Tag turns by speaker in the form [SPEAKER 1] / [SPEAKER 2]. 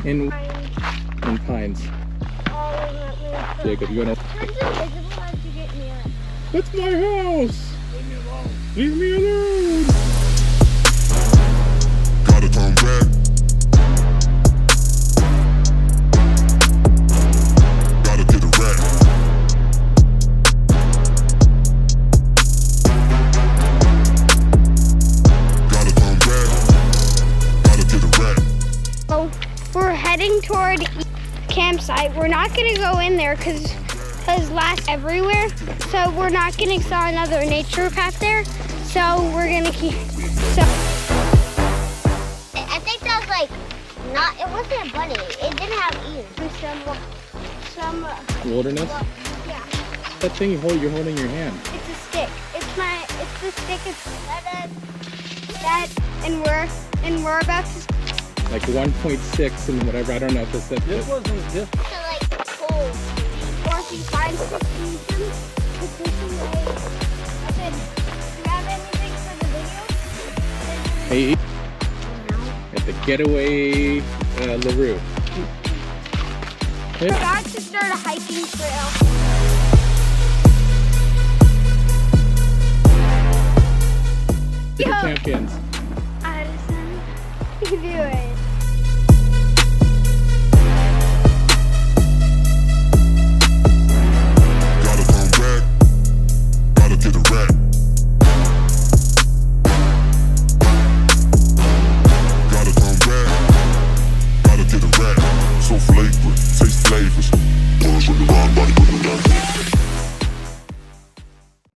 [SPEAKER 1] In
[SPEAKER 2] Pines.
[SPEAKER 1] Pines.
[SPEAKER 2] All in that little
[SPEAKER 1] Jacob, you wanna?
[SPEAKER 2] Turn invisible as you get near it.
[SPEAKER 1] That's my house! Leave me alone. Leave me alone!
[SPEAKER 3] Gotta turn back. Gotta get a rack. Gotta turn back. Gotta get a rack.
[SPEAKER 2] So we're heading toward campsite. We're not gonna go in there because last everywhere. So we're not gonna saw another nature path there. So we're gonna keep. So I think that was like not. It wasn't a bunny. It didn't have ears. Some.
[SPEAKER 1] Wilderness?
[SPEAKER 2] Yeah.
[SPEAKER 1] That thing you're holding in your hand.
[SPEAKER 2] It's a stick. It's the stick. It's that, and we're about to.
[SPEAKER 1] Like 1.6 and whatever. I don't know if this.
[SPEAKER 4] This wasn't this.
[SPEAKER 2] To like pull, or if you find position. I said, do you have anything for the video?
[SPEAKER 1] Hey, at the Getaway LaRue.
[SPEAKER 2] We're about to start a hiking trail.
[SPEAKER 1] The champions.
[SPEAKER 2] Addison, you do it.
[SPEAKER 3] Gotta turn back. Gotta get a rack.